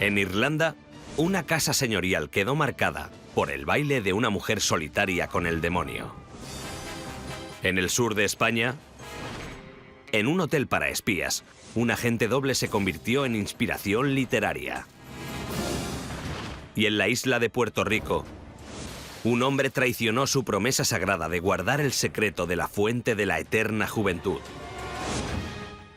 En Irlanda, una casa señorial quedó marcada por el baile de una mujer solitaria con el demonio. En el sur de España, en un hotel para espías, un agente doble se convirtió en inspiración literaria. Y en la isla de Puerto Rico, un hombre traicionó su promesa sagrada de guardar el secreto de la fuente de la eterna juventud.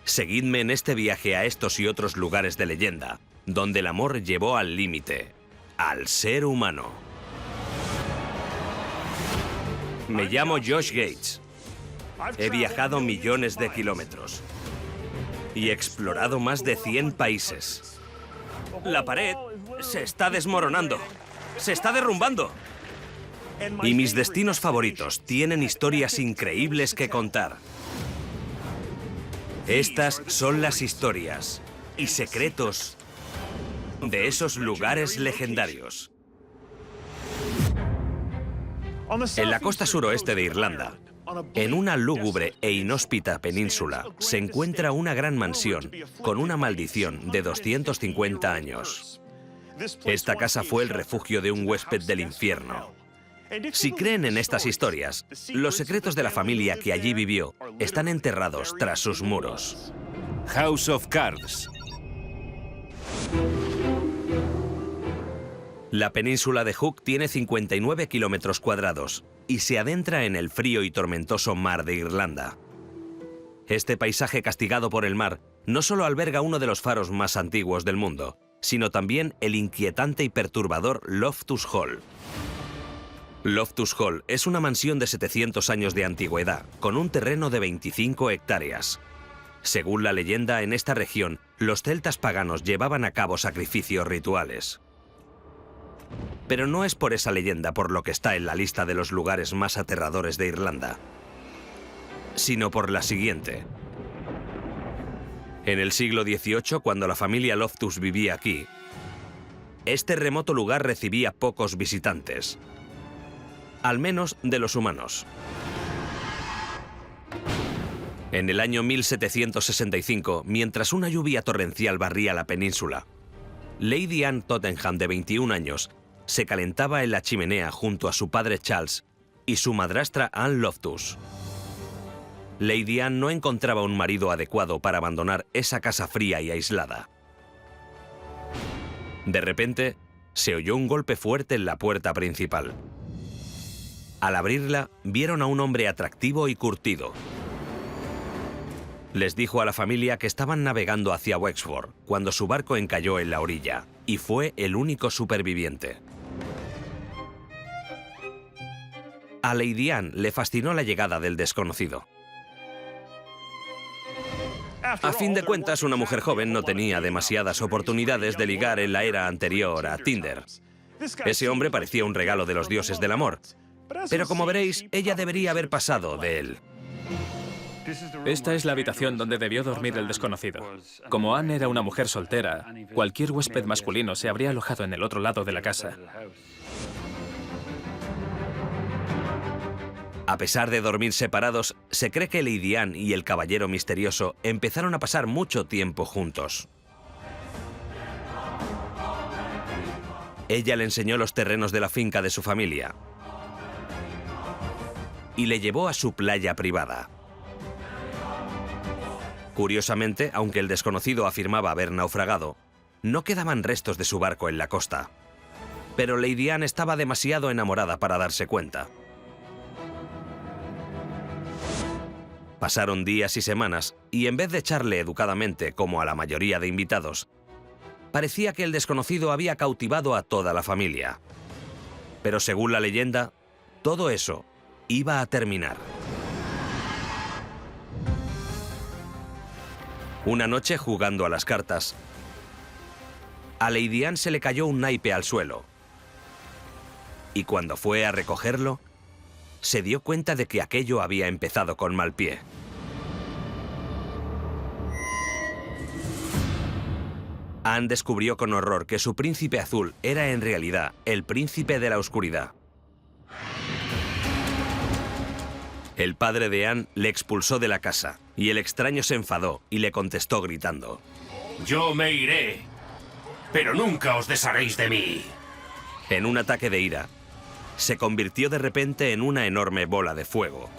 Seguidme en este viaje a estos y otros lugares de leyenda, donde el amor llevó al límite al ser humano. Me llamo Josh Gates. He viajado millones de kilómetros y explorado más de 100 países. La pared se está desmoronando, se está derrumbando. Y mis destinos favoritos tienen historias increíbles que contar. Estas son las historias y secretos de esos lugares legendarios. En la costa suroeste de Irlanda, en una lúgubre e inhóspita península, se encuentra una gran mansión con una maldición de 250 años. Esta casa fue el refugio de un huésped del infierno. Si creen en estas historias, los secretos de la familia que allí vivió están enterrados tras sus muros. House of Cards. La península de Hook tiene 59 kilómetros cuadrados y se adentra en el frío y tormentoso mar de Irlanda. Este paisaje castigado por el mar no solo alberga uno de los faros más antiguos del mundo, sino también el inquietante y perturbador Loftus Hall. Loftus Hall es una mansión de 700 años de antigüedad, con un terreno de 25 hectáreas. Según la leyenda, en esta región, los celtas paganos llevaban a cabo sacrificios rituales. Pero no es por esa leyenda por lo que está en la lista de los lugares más aterradores de Irlanda, sino por la siguiente. En el siglo XVIII, cuando la familia Loftus vivía aquí, este remoto lugar recibía pocos visitantes, al menos de los humanos. En el año 1765, mientras una lluvia torrencial barría la península, Lady Anne Tottenham, de 21 años, se calentaba en la chimenea junto a su padre Charles y su madrastra Anne Loftus. Lady Anne no encontraba un marido adecuado para abandonar esa casa fría y aislada. De repente, se oyó un golpe fuerte en la puerta principal. Al abrirla, vieron a un hombre atractivo y curtido. Les dijo a la familia que estaban navegando hacia Wexford cuando su barco encalló en la orilla, y fue el único superviviente. A Lady Anne le fascinó la llegada del desconocido. A fin de cuentas, una mujer joven no tenía demasiadas oportunidades de ligar en la era anterior a Tinder. Ese hombre parecía un regalo de los dioses del amor, pero como veréis, ella debería haber pasado de él. Esta es la habitación donde debió dormir el desconocido. Como Anne era una mujer soltera, cualquier huésped masculino se habría alojado en el otro lado de la casa. A pesar de dormir separados, se cree que Lady Anne y el caballero misterioso empezaron a pasar mucho tiempo juntos. Ella le enseñó los terrenos de la finca de su familia y le llevó a su playa privada. Curiosamente, aunque el desconocido afirmaba haber naufragado, no quedaban restos de su barco en la costa. Pero Lady Anne estaba demasiado enamorada para darse cuenta. Pasaron días y semanas, y en vez de echarle educadamente como a la mayoría de invitados, parecía que el desconocido había cautivado a toda la familia. Pero según la leyenda, todo eso iba a terminar. Una noche, jugando a las cartas, a Lady Anne se le cayó un naipe al suelo. Y cuando fue a recogerlo, se dio cuenta de que aquello había empezado con mal pie. Anne descubrió con horror que su príncipe azul era en realidad el príncipe de la oscuridad. El padre de Anne le expulsó de la casa y el extraño se enfadó y le contestó gritando: Yo me iré. pero nunca os desharéis de mí. En un ataque de ira, se convirtió de repente en una enorme bola de fuego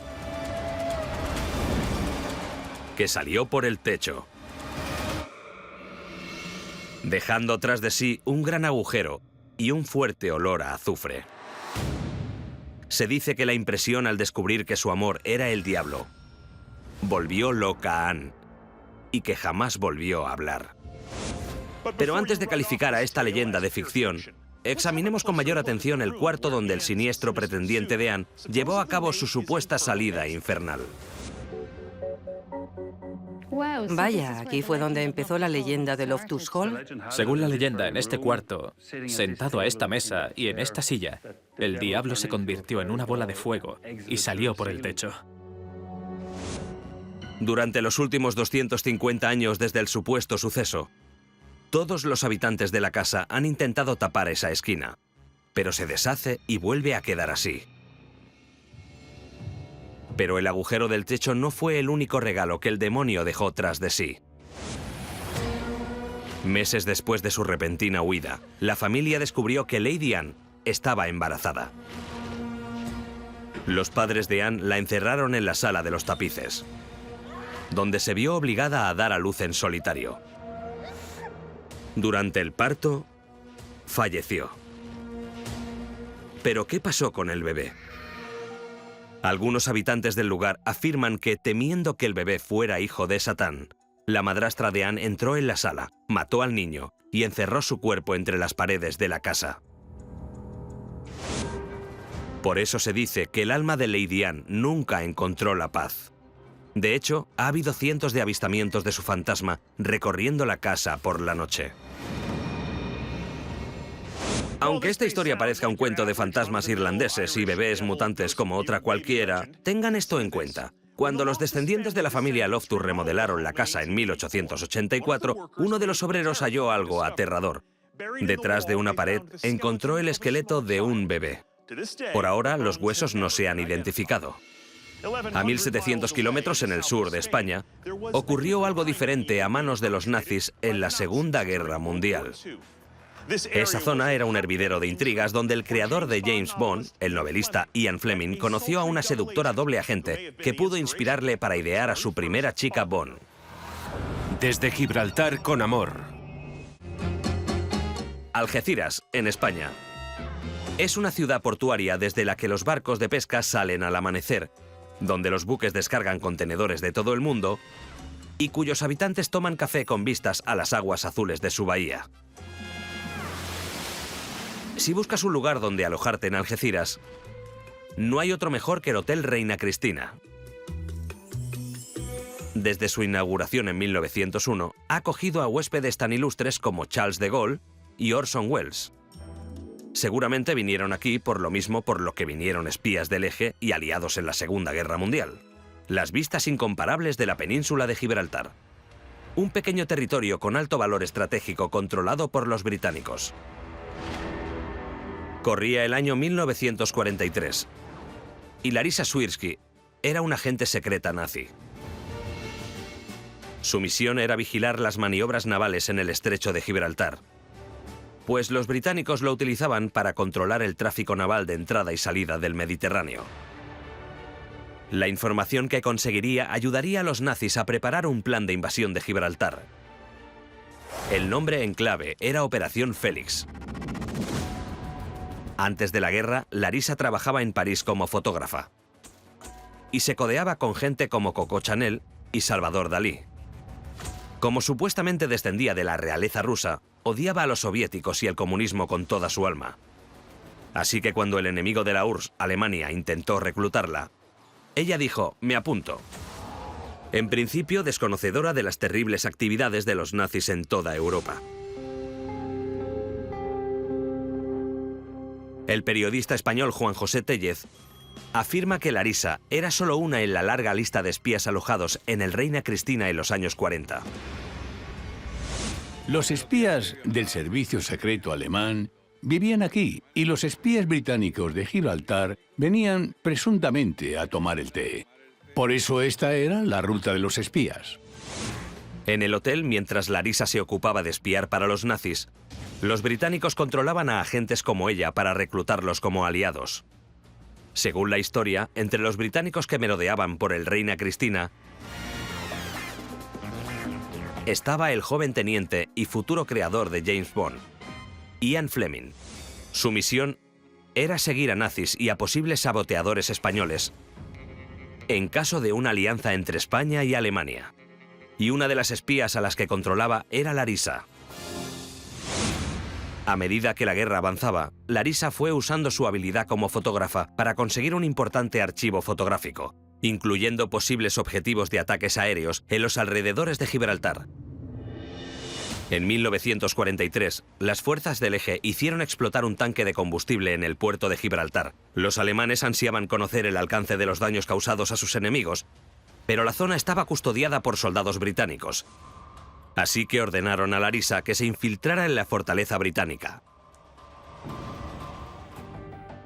que salió por el techo, dejando tras de sí un gran agujero y un fuerte olor a azufre. Se dice que la impresión al descubrir que su amor era el diablo volvió loca a Anne y que jamás volvió a hablar. Pero antes de calificar a esta leyenda de ficción, examinemos con mayor atención el cuarto donde el siniestro pretendiente de Anne llevó a cabo su supuesta salida infernal. Vaya, aquí fue donde empezó la leyenda de Loftus Hall. Según la leyenda, en este cuarto, sentado a esta mesa y en esta silla, el diablo se convirtió en una bola de fuego y salió por el techo. Durante los últimos 250 años desde el supuesto suceso, todos los habitantes de la casa han intentado tapar esa esquina, pero se deshace y vuelve a quedar así. Pero el agujero del techo no fue el único regalo que el demonio dejó tras de sí. Meses después de su repentina huida, la familia descubrió que Lady Anne estaba embarazada. Los padres de Anne la encerraron en la sala de los tapices, donde se vio obligada a dar a luz en solitario. Durante el parto, falleció. ¿Pero qué pasó con el bebé? Algunos habitantes del lugar afirman que, temiendo que el bebé fuera hijo de Satán, la madrastra de Anne entró en la sala, mató al niño y encerró su cuerpo entre las paredes de la casa. Por eso se dice que el alma de Lady Anne nunca encontró la paz. De hecho, ha habido cientos de avistamientos de su fantasma recorriendo la casa por la noche. Aunque esta historia parezca un cuento de fantasmas irlandeses y bebés mutantes como otra cualquiera, tengan esto en cuenta. Cuando los descendientes de la familia Loftus remodelaron la casa en 1884, uno de los obreros halló algo aterrador. Detrás de una pared encontró el esqueleto de un bebé. Por ahora, los huesos no se han identificado. A 1.700 kilómetros en el sur de España, ocurrió algo diferente a manos de los nazis en la Segunda Guerra Mundial. Esa zona era un hervidero de intrigas donde el creador de James Bond, el novelista Ian Fleming, conoció a una seductora doble agente que pudo inspirarle para idear a su primera chica Bond. Desde Gibraltar con amor. Algeciras, en España. Es una ciudad portuaria desde la que los barcos de pesca salen al amanecer, donde los buques descargan contenedores de todo el mundo y cuyos habitantes toman café con vistas a las aguas azules de su bahía. Si buscas un lugar donde alojarte en Algeciras, no hay otro mejor que el Hotel Reina Cristina. Desde su inauguración en 1901, ha acogido a huéspedes tan ilustres como Charles de Gaulle y Orson Welles. Seguramente vinieron aquí por lo mismo por lo que vinieron espías del Eje y aliados en la Segunda Guerra Mundial. Las vistas incomparables de la península de Gibraltar. Un pequeño territorio con alto valor estratégico controlado por los británicos. Corría el año 1943 y Larisa Swirsky era una agente secreta nazi. Su misión era vigilar las maniobras navales en el estrecho de Gibraltar, pues los británicos lo utilizaban para controlar el tráfico naval de entrada y salida del Mediterráneo. La información que conseguiría ayudaría a los nazis a preparar un plan de invasión de Gibraltar. El nombre en clave era Operación Félix. Antes de la guerra, Larisa trabajaba en París como fotógrafa y se codeaba con gente como Coco Chanel y Salvador Dalí. Como supuestamente descendía de la realeza rusa, odiaba a los soviéticos y el comunismo con toda su alma. Así que cuando el enemigo de la URSS, Alemania, intentó reclutarla, ella dijo: «Me apunto». En principio, desconocedora de las terribles actividades de los nazis en toda Europa. El periodista español Juan José Tellez afirma que Larisa era solo una en la larga lista de espías alojados en el Reina Cristina en los años 40. Los espías del servicio secreto alemán vivían aquí y los espías británicos de Gibraltar venían presuntamente a tomar el té. Por eso esta era la ruta de los espías. En el hotel, mientras Larisa se ocupaba de espiar para los nazis, Los británicos controlaban a agentes como ella para reclutarlos como aliados. Según la historia, entre los británicos que merodeaban por el Reina Cristina estaba el joven teniente y futuro creador de James Bond, Ian Fleming. Su misión era seguir a nazis y a posibles saboteadores españoles en caso de una alianza entre España y Alemania. Y una de las espías a las que controlaba era Larisa. A medida que la guerra avanzaba, Larisa fue usando su habilidad como fotógrafa para conseguir un importante archivo fotográfico, incluyendo posibles objetivos de ataques aéreos en los alrededores de Gibraltar. En 1943, las fuerzas del Eje hicieron explotar un tanque de combustible en el puerto de Gibraltar. Los alemanes ansiaban conocer el alcance de los daños causados a sus enemigos, pero la zona estaba custodiada por soldados británicos. Así que ordenaron a Larisa que se infiltrara en la fortaleza británica.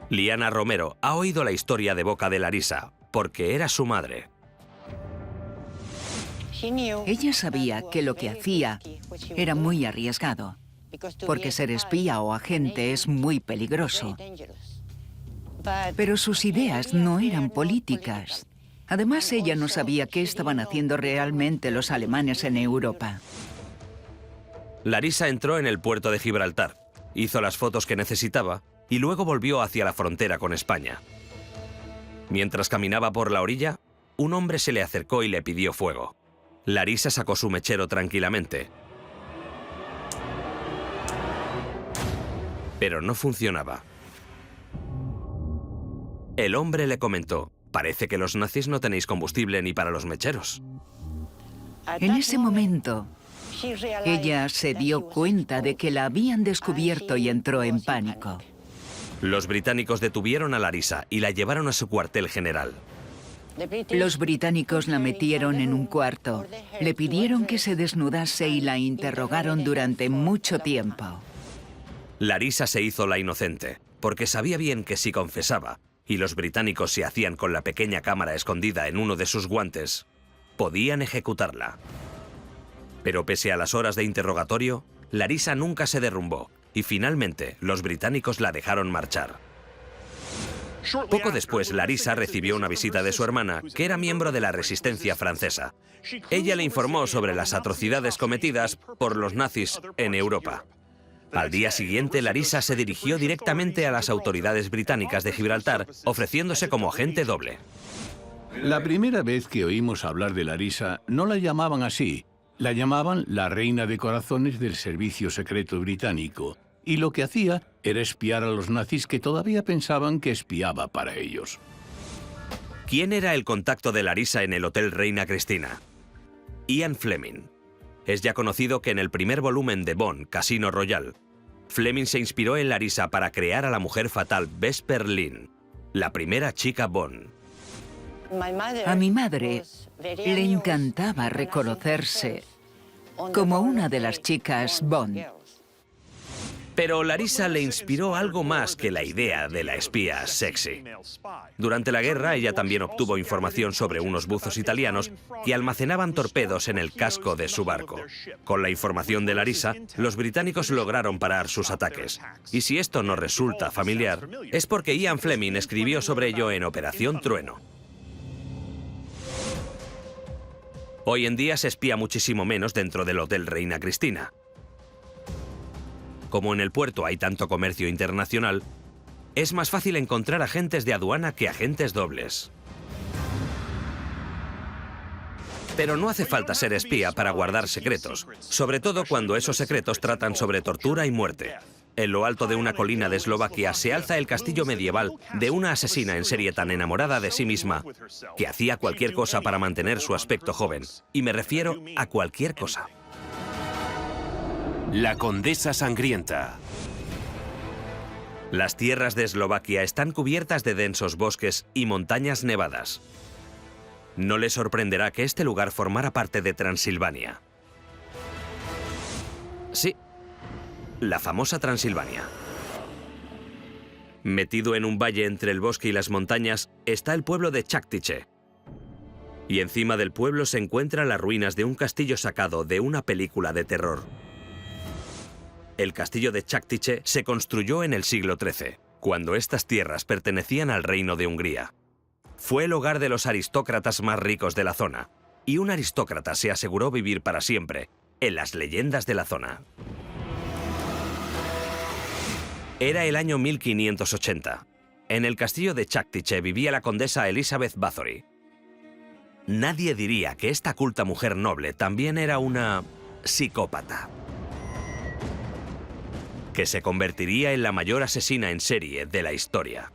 Liana Romero ha oído la historia de boca de Larisa, porque era su madre. Ella sabía que lo que hacía era muy arriesgado, porque ser espía o agente es muy peligroso. Pero sus ideas no eran políticas. Además, ella no sabía qué estaban haciendo realmente los alemanes en Europa. Larisa entró en el puerto de Gibraltar, hizo las fotos que necesitaba y luego volvió hacia la frontera con España. Mientras caminaba por la orilla, un hombre se le acercó y le pidió fuego. Larisa sacó su mechero tranquilamente, pero no funcionaba. El hombre le comentó: «Parece que los nazis no tenéis combustible ni para los mecheros». En ese momento, ella se dio cuenta de que la habían descubierto y entró en pánico. Los británicos detuvieron a Larisa y la llevaron a su cuartel general. Los británicos la metieron en un cuarto, le pidieron que se desnudase y la interrogaron durante mucho tiempo. Larisa se hizo la inocente, porque sabía bien que si confesaba, y los británicos se hacían con la pequeña cámara escondida en uno de sus guantes, podían ejecutarla. Pero pese a las horas de interrogatorio, Larisa nunca se derrumbó, y finalmente los británicos la dejaron marchar. Poco después, Larisa recibió una visita de su hermana, que era miembro de la resistencia francesa. Ella le informó sobre las atrocidades cometidas por los nazis en Europa. Al día siguiente, Larisa se dirigió directamente a las autoridades británicas de Gibraltar, ofreciéndose como agente doble. La primera vez que oímos hablar de Larisa, no la llamaban así. La llamaban la reina de corazones del servicio secreto británico. Y lo que hacía era espiar a los nazis que todavía pensaban que espiaba para ellos. ¿Quién era el contacto de Larisa en el Hotel Reina Cristina? Ian Fleming. Es ya conocido que en el primer volumen de Bond, Casino Royale, Fleming se inspiró en Larisa para crear a la mujer fatal Vesper Lynd, la primera chica Bond. A mi madre le encantaba reconocerse como una de las chicas Bond. Pero Larisa le inspiró algo más que la idea de la espía sexy. Durante la guerra, ella también obtuvo información sobre unos buzos italianos que almacenaban torpedos en el casco de su barco. Con la información de Larisa, los británicos lograron parar sus ataques. Y si esto no resulta familiar, es porque Ian Fleming escribió sobre ello en Operación Trueno. Hoy en día se espía muchísimo menos dentro del Hotel Reina Cristina. Como en el puerto hay tanto comercio internacional, es más fácil encontrar agentes de aduana que agentes dobles. Pero no hace falta ser espía para guardar secretos, sobre todo cuando esos secretos tratan sobre tortura y muerte. En lo alto de una colina de Eslovaquia se alza el castillo medieval de una asesina en serie tan enamorada de sí misma que hacía cualquier cosa para mantener su aspecto joven. Y me refiero a cualquier cosa. La Condesa Sangrienta. Las tierras de Eslovaquia están cubiertas de densos bosques y montañas nevadas. No le sorprenderá que este lugar formara parte de Transilvania. Sí, la famosa Transilvania. Metido en un valle entre el bosque y las montañas está el pueblo de Chaktice. Y encima del pueblo se encuentran las ruinas de un castillo sacado de una película de terror. El castillo de Chaktiche se construyó en el siglo XIII, cuando estas tierras pertenecían al reino de Hungría. Fue el hogar de los aristócratas más ricos de la zona, y un aristócrata se aseguró vivir para siempre en las leyendas de la zona. Era el año 1580. En el castillo de Chaktiche vivía la condesa Elizabeth Bathory. Nadie diría que esta culta mujer noble también era una psicópata, que se convertiría en la mayor asesina en serie de la historia.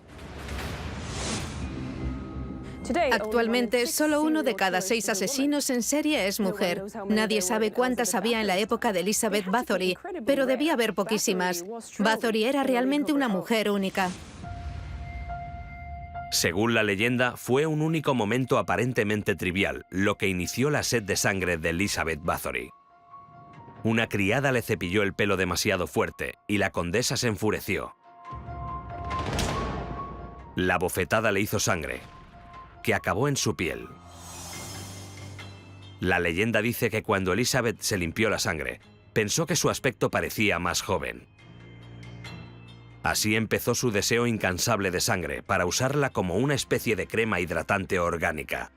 Actualmente, solo 1 de cada 6 asesinos en serie es mujer. Nadie sabe cuántas había en la época de Elizabeth Bathory, pero debía haber poquísimas. Bathory era realmente una mujer única. Según la leyenda, fue un único momento aparentemente trivial lo que inició la sed de sangre de Elizabeth Bathory. Una criada le cepilló el pelo demasiado fuerte y la condesa se enfureció. La bofetada le hizo sangre, que acabó en su piel. La leyenda dice que cuando Elizabeth se limpió la sangre, pensó que su aspecto parecía más joven. Así empezó su deseo incansable de sangre para usarla como una especie de crema hidratante orgánica.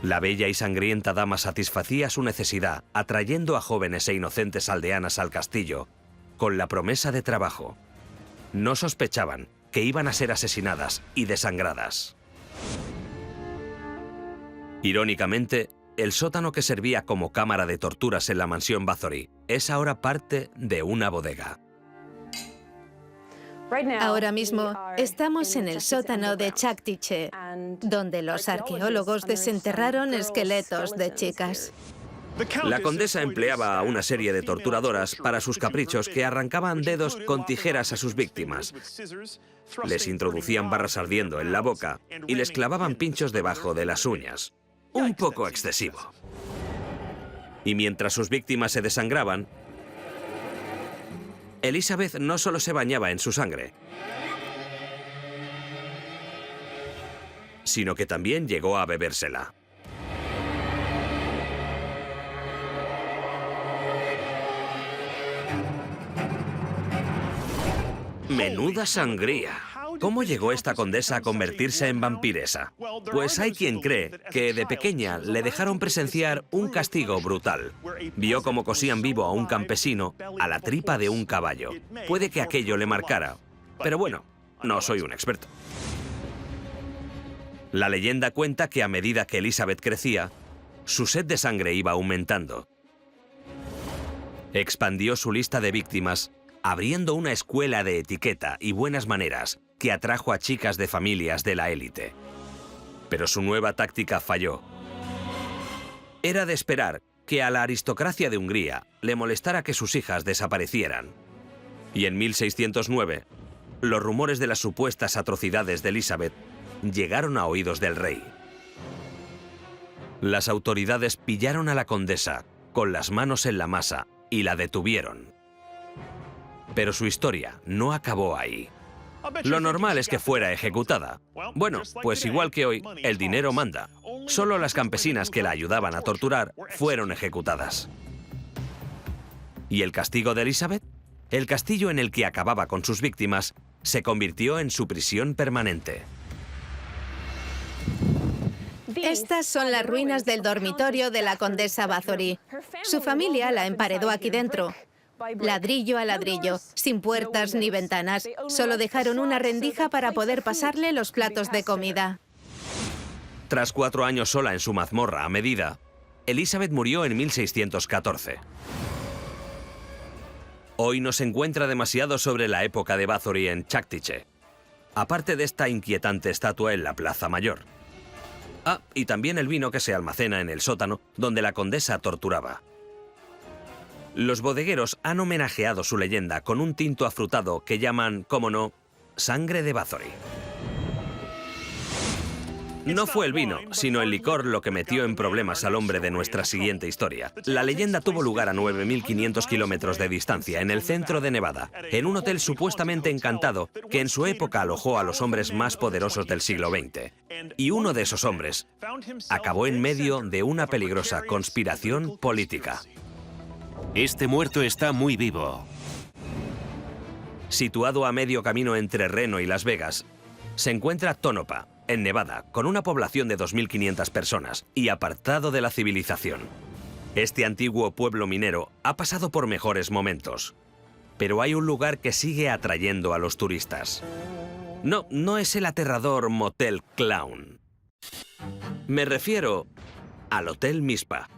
La bella y sangrienta dama satisfacía su necesidad atrayendo a jóvenes e inocentes aldeanas al castillo con la promesa de trabajo. No sospechaban que iban a ser asesinadas y desangradas. Irónicamente, el sótano que servía como cámara de torturas en la mansión Bathory es ahora parte de una bodega. Ahora mismo estamos en el sótano de Chaktiche, donde los arqueólogos desenterraron esqueletos de chicas. La condesa empleaba a una serie de torturadoras para sus caprichos que arrancaban dedos con tijeras a sus víctimas. Les introducían barras ardiendo en la boca y les clavaban pinchos debajo de las uñas. Un poco excesivo. Y mientras sus víctimas se desangraban, Elizabeth no solo se bañaba en su sangre, sino que también llegó a bebérsela. ¡Menuda sangría! ¿Cómo llegó esta condesa a convertirse en vampiresa? Pues hay quien cree que de pequeña le dejaron presenciar un castigo brutal. Vio cómo cosían vivo a un campesino a la tripa de un caballo. Puede que aquello le marcara, pero bueno, no soy un experto. La leyenda cuenta que a medida que Elizabeth crecía, su sed de sangre iba aumentando. Expandió su lista de víctimas, abriendo una escuela de etiqueta y buenas maneras que atrajo a chicas de familias de la élite. Pero su nueva táctica falló. Era de esperar que a la aristocracia de Hungría le molestara que sus hijas desaparecieran. Y en 1609, los rumores de las supuestas atrocidades de Elizabeth llegaron a oídos del rey. Las autoridades pillaron a la condesa con las manos en la masa y la detuvieron. Pero su historia no acabó ahí. Lo normal es que fuera ejecutada. Bueno, pues igual que hoy, el dinero manda. Solo las campesinas que la ayudaban a torturar fueron ejecutadas. ¿Y el castigo de Elizabeth? El castillo en el que acababa con sus víctimas se convirtió en su prisión permanente. Estas son las ruinas del dormitorio de la condesa Bathory. Su familia la emparedó aquí dentro, ladrillo a ladrillo, sin puertas ni ventanas. Solo dejaron una rendija para poder pasarle los platos de comida. Tras 4 años sola en su mazmorra a medida, Elizabeth murió en 1614. Hoy no se encuentra demasiado sobre la época de Bathory en Chaktiche, aparte de esta inquietante estatua en la Plaza Mayor. Ah, y también el vino que se almacena en el sótano donde la condesa torturaba. Los bodegueros han homenajeado su leyenda con un tinto afrutado que llaman, como no, sangre de Bathory. No fue el vino, sino el licor lo que metió en problemas al hombre de nuestra siguiente historia. La leyenda tuvo lugar a 9.500 kilómetros de distancia, en el centro de Nevada, en un hotel supuestamente encantado que en su época alojó a los hombres más poderosos del siglo XX. Y uno de esos hombres acabó en medio de una peligrosa conspiración política. Este muerto está muy vivo. Situado a medio camino entre Reno y Las Vegas, se encuentra Tonopah, en Nevada, con una población de 2.500 personas y apartado de la civilización. Este antiguo pueblo minero ha pasado por mejores momentos, pero hay un lugar que sigue atrayendo a los turistas. No es el aterrador Motel Clown. Me refiero al Hotel Mizpah.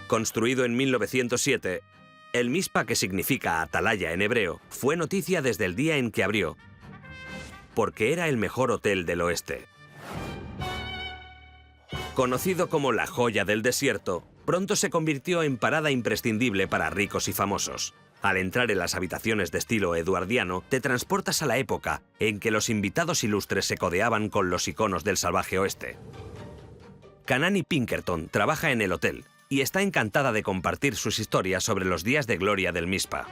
Construido en 1907, el Mizpah, que significa atalaya en hebreo, fue noticia desde el día en que abrió, porque era el mejor hotel del oeste. Conocido como la joya del desierto, pronto se convirtió en parada imprescindible para ricos y famosos. Al entrar en las habitaciones de estilo eduardiano, te transportas a la época en que los invitados ilustres se codeaban con los iconos del salvaje oeste. Kanani Pinkerton trabaja en el hotel y está encantada de compartir sus historias sobre los días de gloria del Mizpah.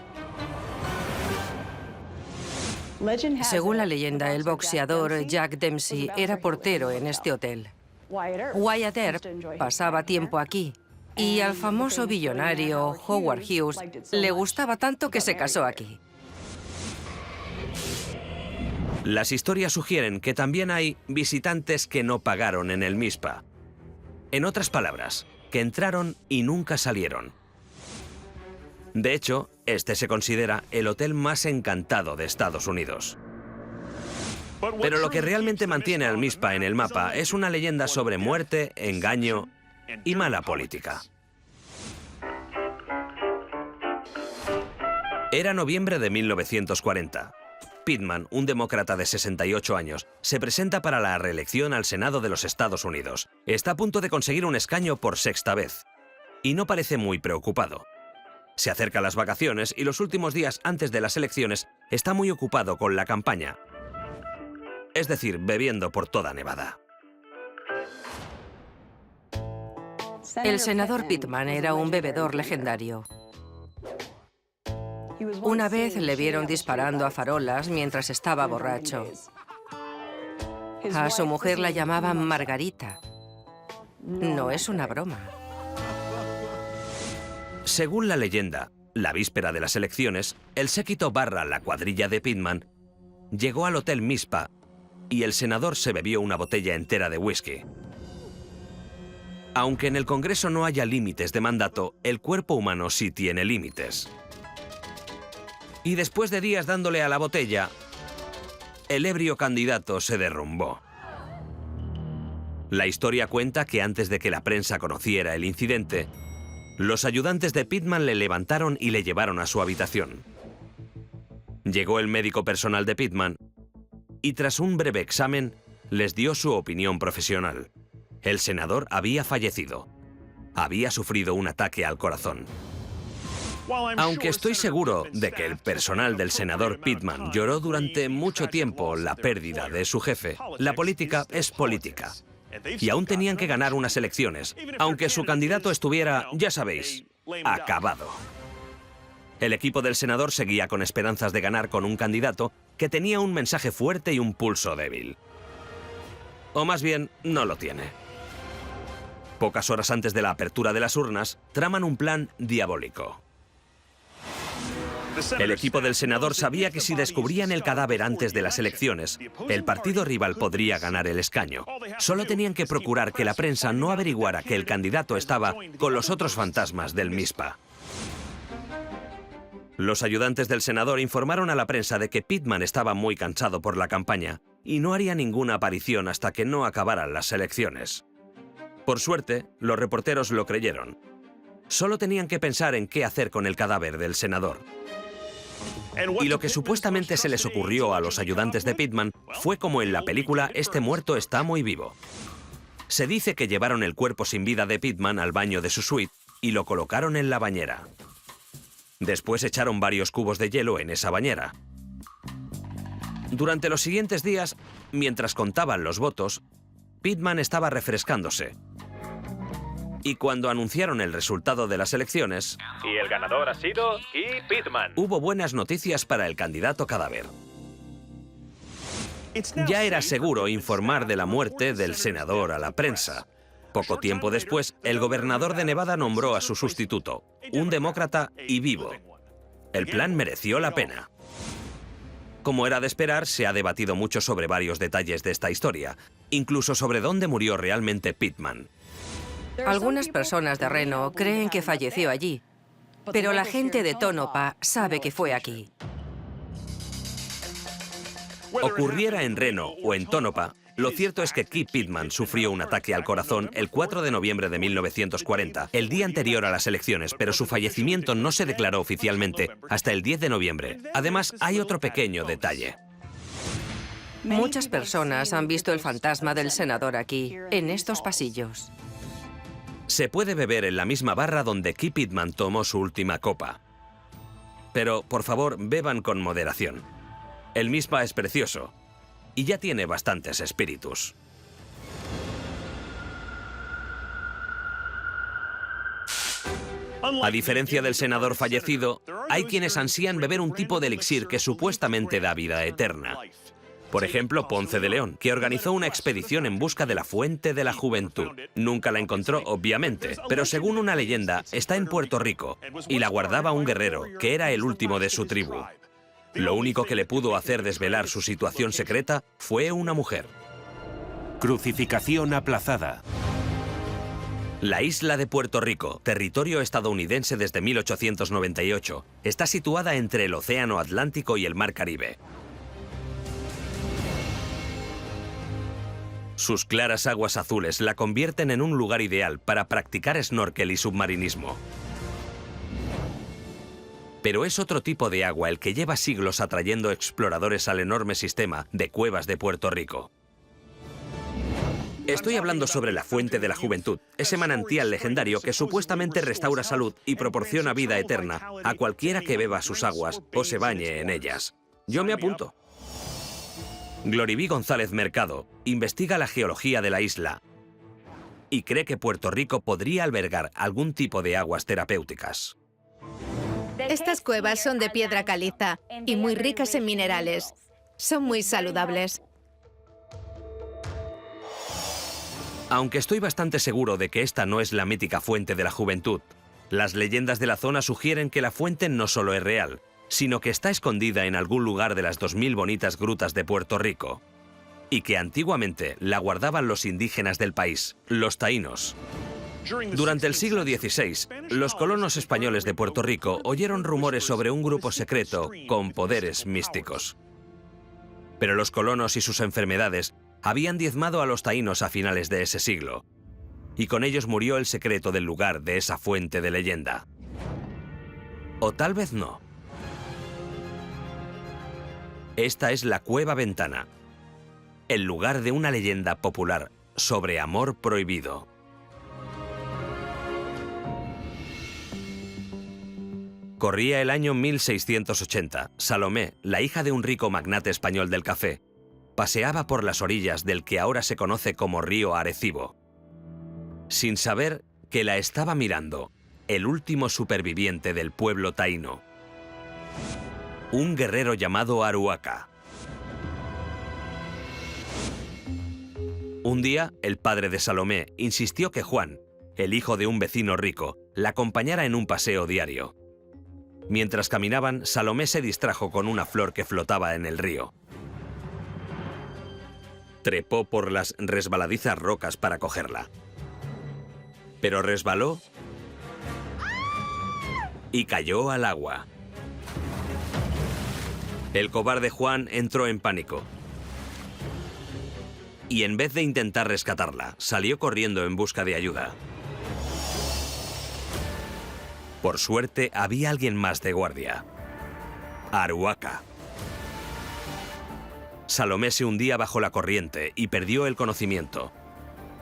Según la leyenda, el boxeador Jack Dempsey era portero en este hotel. Wyatt Earp pasaba tiempo aquí y al famoso billonario Howard Hughes le gustaba tanto que se casó aquí. Las historias sugieren que también hay visitantes que no pagaron en el Mizpah. En otras palabras, que entraron y nunca salieron. De hecho, este se considera el hotel más encantado de Estados Unidos. Pero lo que realmente mantiene al Mizpah en el mapa es una leyenda sobre muerte, engaño y mala política. Era noviembre de 1940. Pittman, un demócrata de 68 años, se presenta para la reelección al Senado de los Estados Unidos. Está a punto de conseguir un escaño por sexta vez. Y no parece muy preocupado. Se acercan las vacaciones y los últimos días antes de las elecciones está muy ocupado con la campaña. Es decir, bebiendo por toda Nevada. El senador Pittman era un bebedor legendario. Una vez le vieron disparando a farolas mientras estaba borracho. A su mujer la llamaban Margarita. No es una broma. Según la leyenda, la víspera de las elecciones, el séquito barra la cuadrilla de Pittman llegó al Hotel Mizpah y el senador se bebió una botella entera de whisky. Aunque en el Congreso no haya límites de mandato, el cuerpo humano sí tiene límites. Y después de días dándole a la botella, el ebrio candidato se derrumbó. La historia cuenta que antes de que la prensa conociera el incidente, los ayudantes de Pittman le levantaron y le llevaron a su habitación. Llegó el médico personal de Pittman y tras un breve examen les dio su opinión profesional. El senador había fallecido. Había sufrido un ataque al corazón. Aunque estoy seguro de que el personal del senador Pittman lloró durante mucho tiempo la pérdida de su jefe, la política es política. Y aún tenían que ganar unas elecciones, aunque su candidato estuviera, ya sabéis, acabado. El equipo del senador seguía con esperanzas de ganar con un candidato que tenía un mensaje fuerte y un pulso débil. O más bien, no lo tiene. Pocas horas antes de la apertura de las urnas, traman un plan diabólico. El equipo del senador sabía que si descubrían el cadáver antes de las elecciones, el partido rival podría ganar el escaño. Solo tenían que procurar que la prensa no averiguara que el candidato estaba con los otros fantasmas del Mizpah. Los ayudantes del senador informaron a la prensa de que Pittman estaba muy cansado por la campaña y no haría ninguna aparición hasta que no acabaran las elecciones. Por suerte, los reporteros lo creyeron. Solo tenían que pensar en qué hacer con el cadáver del senador. Y lo que supuestamente se les ocurrió a los ayudantes de Pittman fue como en la película Este muerto está muy vivo. Se dice que llevaron el cuerpo sin vida de Pittman al baño de su suite y lo colocaron en la bañera. Después echaron varios cubos de hielo en esa bañera. Durante los siguientes días, mientras contaban los votos, Pittman estaba refrescándose. Y cuando anunciaron el resultado de las elecciones, Y el ganador ha sido Pittman. hubo buenas noticias para el candidato cadáver. Ya era seguro informar de la muerte del senador a la prensa, Poco tiempo después, el gobernador de Nevada nombró a su sustituto, un demócrata y vivo. El plan mereció la pena. Como era de esperar, se ha debatido mucho sobre varios detalles de esta historia, incluso sobre dónde murió realmente Pittman. Algunas personas de Reno creen que falleció allí, pero la gente de Tonopah sabe que fue aquí. Ocurriera en Reno o en Tonopah, lo cierto es que Kip Pittman sufrió un ataque al corazón el 4 de noviembre de 1940, el día anterior a las elecciones, pero su fallecimiento no se declaró oficialmente hasta el 10 de noviembre. Además, hay otro pequeño detalle. Muchas personas han visto el fantasma del senador aquí, en estos pasillos. Se puede beber en la misma barra donde Kip Pittman tomó su última copa. Pero, por favor, beban con moderación. El misma es precioso y ya tiene bastantes espíritus. A diferencia del senador fallecido, hay quienes ansían beber un tipo de elixir que supuestamente da vida eterna. Por ejemplo, Ponce de León, que organizó una expedición en busca de la fuente de la juventud. Nunca la encontró, obviamente, pero según una leyenda, está en Puerto Rico y la guardaba un guerrero, que era el último de su tribu. Lo único que le pudo hacer desvelar su situación secreta fue una mujer. Crucificación aplazada. La isla de Puerto Rico, territorio estadounidense desde 1898, está situada entre el Océano Atlántico y el Mar Caribe. Sus claras aguas azules la convierten en un lugar ideal para practicar snorkel y submarinismo. Pero es otro tipo de agua el que lleva siglos atrayendo exploradores al enorme sistema de cuevas de Puerto Rico. Estoy hablando sobre la Fuente de la Juventud, ese manantial legendario que supuestamente restaura salud y proporciona vida eterna a cualquiera que beba sus aguas o se bañe en ellas. Yo me apunto. Gloribí González Mercado investiga la geología de la isla y cree que Puerto Rico podría albergar algún tipo de aguas terapéuticas. Estas cuevas son de piedra caliza y muy ricas en minerales. Son muy saludables. Aunque estoy bastante seguro de que esta no es la mítica Fuente de la Juventud, las leyendas de la zona sugieren que la fuente no solo es real, sino que está escondida en algún lugar de las 2000 bonitas grutas de Puerto Rico, y que antiguamente la guardaban los indígenas del país, los taínos. Durante el siglo XVI, los colonos españoles de Puerto Rico oyeron rumores sobre un grupo secreto con poderes místicos. Pero los colonos y sus enfermedades habían diezmado a los taínos a finales de ese siglo, y con ellos murió el secreto del lugar de esa fuente de leyenda. O tal vez no. Esta es la Cueva Ventana, el lugar de una leyenda popular sobre amor prohibido. Corría el año 1680. Salomé, la hija de un rico magnate español del café, paseaba por las orillas del que ahora se conoce como río Arecibo, sin saber que la estaba mirando el último superviviente del pueblo taíno, un guerrero llamado Aruaca. Un día, el padre de Salomé insistió que Juan, el hijo de un vecino rico, la acompañara en un paseo diario. Mientras caminaban, Salomé se distrajo con una flor que flotaba en el río. Trepó por las resbaladizas rocas para cogerla. Pero resbaló y cayó al agua. El cobarde Juan entró en pánico y en vez de intentar rescatarla, salió corriendo en busca de ayuda. Por suerte, había alguien más de guardia. Aruaca. Salomé se hundía bajo la corriente y perdió el conocimiento.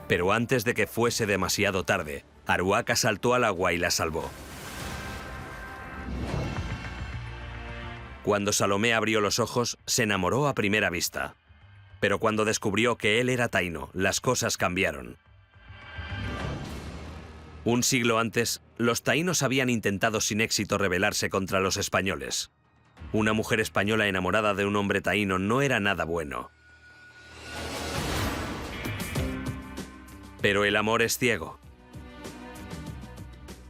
Pero antes de que fuese demasiado tarde, Aruaca saltó al agua y la salvó. Cuando Salomé abrió los ojos, se enamoró a primera vista. Pero cuando descubrió que él era taíno, las cosas cambiaron. Un siglo antes, los taínos habían intentado sin éxito rebelarse contra los españoles. Una mujer española enamorada de un hombre taíno no era nada bueno. Pero el amor es ciego.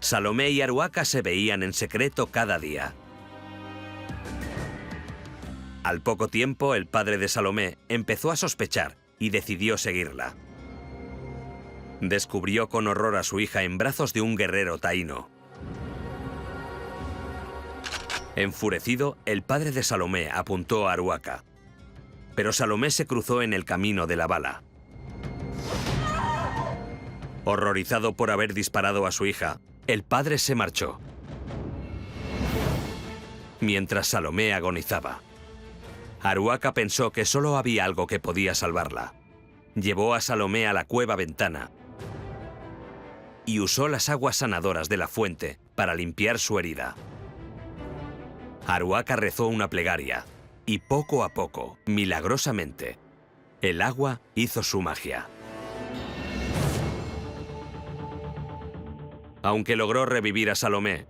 Salomé y Haruaka se veían en secreto cada día. Al poco tiempo, el padre de Salomé empezó a sospechar y decidió seguirla. Descubrió con horror a su hija en brazos de un guerrero taíno. Enfurecido, el padre de Salomé apuntó a Haruaka. Pero Salomé se cruzó en el camino de la bala. Horrorizado por haber disparado a su hija, el padre se marchó. Mientras Salomé agonizaba, Haruaka pensó que solo había algo que podía salvarla. Llevó a Salomé a la cueva ventana y usó las aguas sanadoras de la fuente para limpiar su herida. Haruaka rezó una plegaria y poco a poco, milagrosamente, el agua hizo su magia. Aunque logró revivir a Salomé,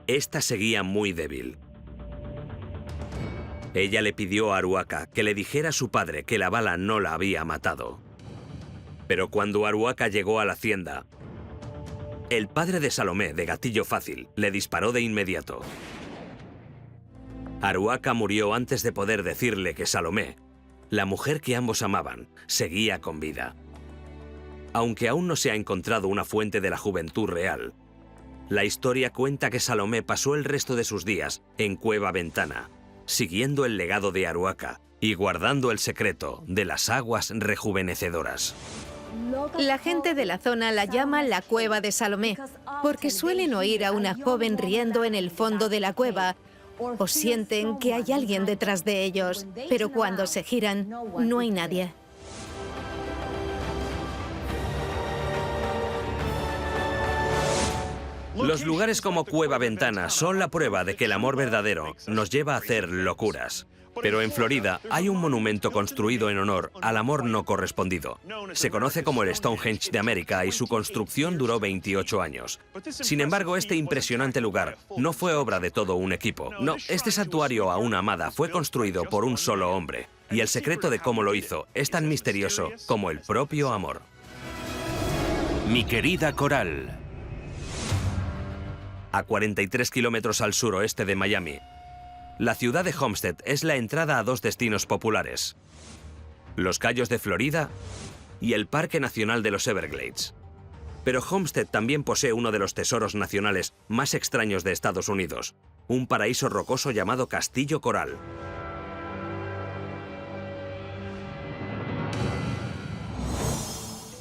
esta seguía muy débil. Ella le pidió a Haruaka que le dijera a su padre que la bala no la había matado. Pero cuando Haruaka llegó a la hacienda, el padre de Salomé, de gatillo fácil, le disparó de inmediato. Haruaka murió antes de poder decirle que Salomé, la mujer que ambos amaban, seguía con vida. Aunque aún no se ha encontrado una fuente de la juventud real, la historia cuenta que Salomé pasó el resto de sus días en Cueva Ventana, siguiendo el legado de Haruaka y guardando el secreto de las aguas rejuvenecedoras. La gente de la zona la llama la Cueva de Salomé, porque suelen oír a una joven riendo en el fondo de la cueva o sienten que hay alguien detrás de ellos, pero cuando se giran, no hay nadie. Los lugares como Cueva Ventana son la prueba de que el amor verdadero nos lleva a hacer locuras. Pero en Florida hay un monumento construido en honor al amor no correspondido. Se conoce como el Stonehenge de América y su construcción duró 28 años. Sin embargo, este impresionante lugar no fue obra de todo un equipo. No, este santuario a una amada fue construido por un solo hombre. Y el secreto de cómo lo hizo es tan misterioso como el propio amor. Mi querida Coral. A 43 kilómetros al suroeste de Miami, la ciudad de Homestead es la entrada a dos destinos populares: los Cayos de Florida y el Parque Nacional de los Everglades. Pero Homestead también posee uno de los tesoros nacionales más extraños de Estados Unidos, un paraíso rocoso llamado Castillo Coral.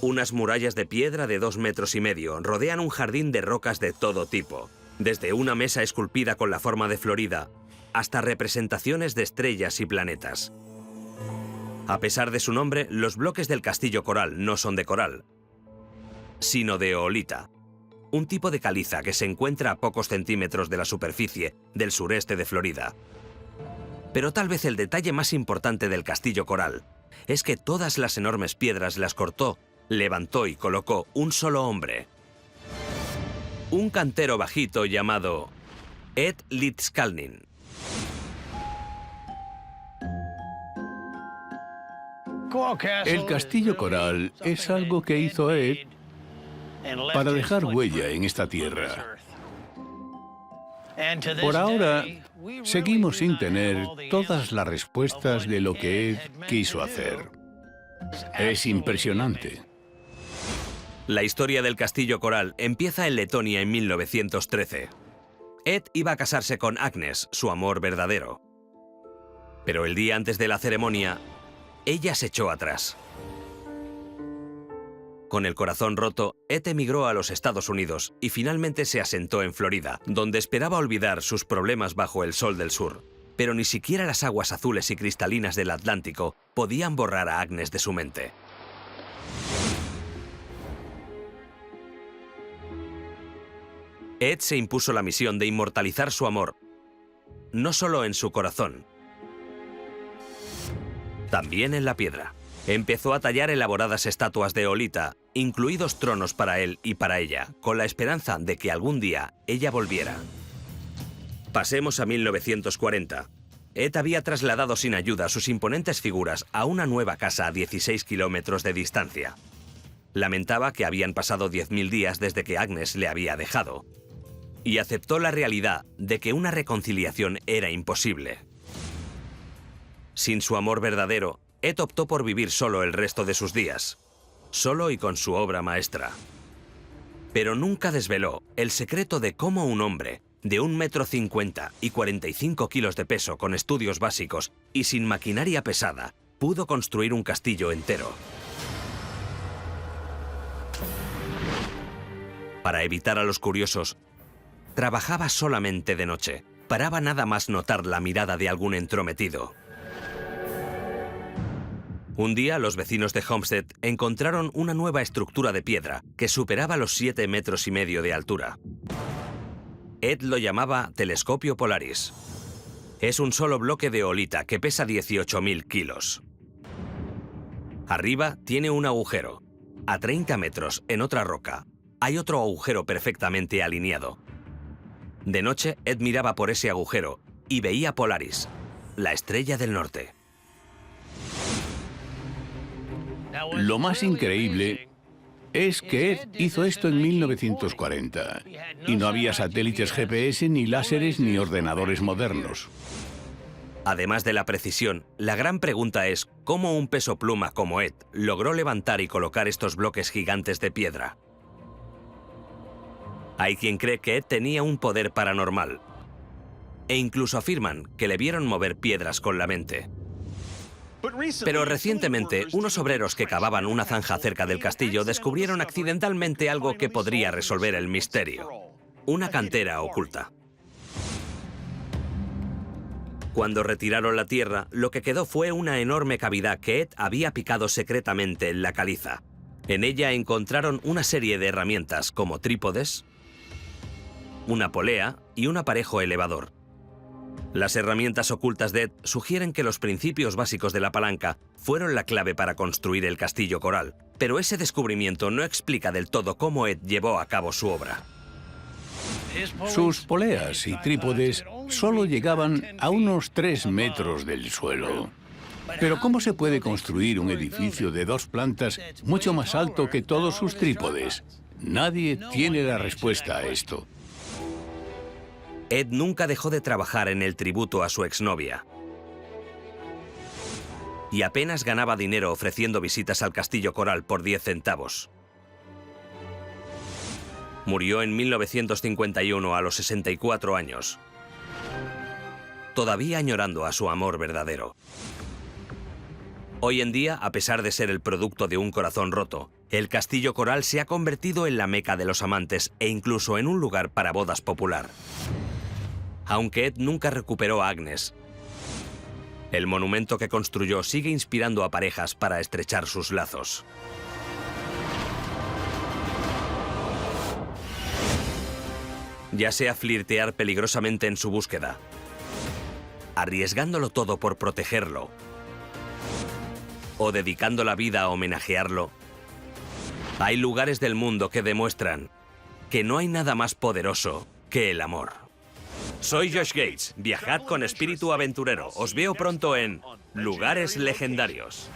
Unas murallas de piedra de 2,5 metros rodean un jardín de rocas de todo tipo, desde una mesa esculpida con la forma de Florida hasta representaciones de estrellas y planetas. A pesar de su nombre, los bloques del Castillo Coral no son de coral, sino de oolita, un tipo de caliza que se encuentra a pocos centímetros de la superficie del sureste de Florida. Pero tal vez el detalle más importante del Castillo Coral es que todas las enormes piedras las cortó, levantó y colocó un solo hombre. Un cantero bajito llamado Ed Litzkalnin. El Castillo Coral es algo que hizo Ed para dejar huella en esta tierra. Por ahora, seguimos sin tener todas las respuestas de lo que Ed quiso hacer. Es impresionante. La historia del Castillo Coral empieza en Letonia en 1913. Ed iba a casarse con Agnes, su amor verdadero. Pero el día antes de la ceremonia, ella se echó atrás. Con el corazón roto, Ed emigró a los Estados Unidos y finalmente se asentó en Florida, donde esperaba olvidar sus problemas bajo el sol del sur. Pero ni siquiera las aguas azules y cristalinas del Atlántico podían borrar a Agnes de su mente. Ed se impuso la misión de inmortalizar su amor, no solo en su corazón, también en la piedra. Empezó a tallar elaboradas estatuas de oolita, incluidos tronos para él y para ella, con la esperanza de que algún día ella volviera. Pasemos a 1940. Ed había trasladado sin ayuda sus imponentes figuras a una nueva casa a 16 kilómetros de distancia. Lamentaba que habían pasado 10.000 días desde que Agnes le había dejado. Y aceptó la realidad de que una reconciliación era imposible. Sin su amor verdadero, Ed optó por vivir solo el resto de sus días, solo y con su obra maestra. Pero nunca desveló el secreto de cómo un hombre de 1,50 m y 45 kilos de peso con estudios básicos y sin maquinaria pesada pudo construir un castillo entero. Para evitar a los curiosos, trabajaba solamente de noche. Paraba nada más notar la mirada de algún entrometido. Un día, los vecinos de Homestead encontraron una nueva estructura de piedra que superaba los 7,5 metros de altura. Ed lo llamaba Telescopio Polaris. Es un solo bloque de oolita que pesa 18.000 kilos. Arriba tiene un agujero. A 30 metros, en otra roca, hay otro agujero perfectamente alineado. De noche, Ed miraba por ese agujero y veía Polaris, la estrella del norte. Lo más increíble es que Ed hizo esto en 1940 y no había satélites GPS, ni láseres, ni ordenadores modernos. Además de la precisión, la gran pregunta es cómo un peso pluma como Ed logró levantar y colocar estos bloques gigantes de piedra. Hay quien cree que Ed tenía un poder paranormal, e incluso afirman que le vieron mover piedras con la mente. Pero recientemente, unos obreros que cavaban una zanja cerca del castillo descubrieron accidentalmente algo que podría resolver el misterio: una cantera oculta. Cuando retiraron la tierra, lo que quedó fue una enorme cavidad que Ed había picado secretamente en la caliza. En ella encontraron una serie de herramientas como trípodes, una polea y un aparejo elevador. Las herramientas ocultas de Ed sugieren que los principios básicos de la palanca fueron la clave para construir el castillo coral, pero ese descubrimiento no explica del todo cómo Ed llevó a cabo su obra. Sus poleas y trípodes solo llegaban a unos 3 metros del suelo. Pero ¿cómo se puede construir un edificio de 2 plantas mucho más alto que todos sus trípodes? Nadie tiene la respuesta a esto. Ed nunca dejó de trabajar en el tributo a su exnovia. Y apenas ganaba dinero ofreciendo visitas al castillo coral por 10 centavos. Murió en 1951 a los 64 años, todavía añorando a su amor verdadero. Hoy en día, a pesar de ser el producto de un corazón roto, el castillo coral se ha convertido en la meca de los amantes e incluso en un lugar para bodas popular. Aunque Ed nunca recuperó a Agnes, el monumento que construyó sigue inspirando a parejas para estrechar sus lazos. Ya sea flirtear peligrosamente en su búsqueda, arriesgándolo todo por protegerlo, o dedicando la vida a homenajearlo, hay lugares del mundo que demuestran que no hay nada más poderoso que el amor. Soy Josh Gates. Viajad con espíritu aventurero. Os veo pronto en Lugares Legendarios.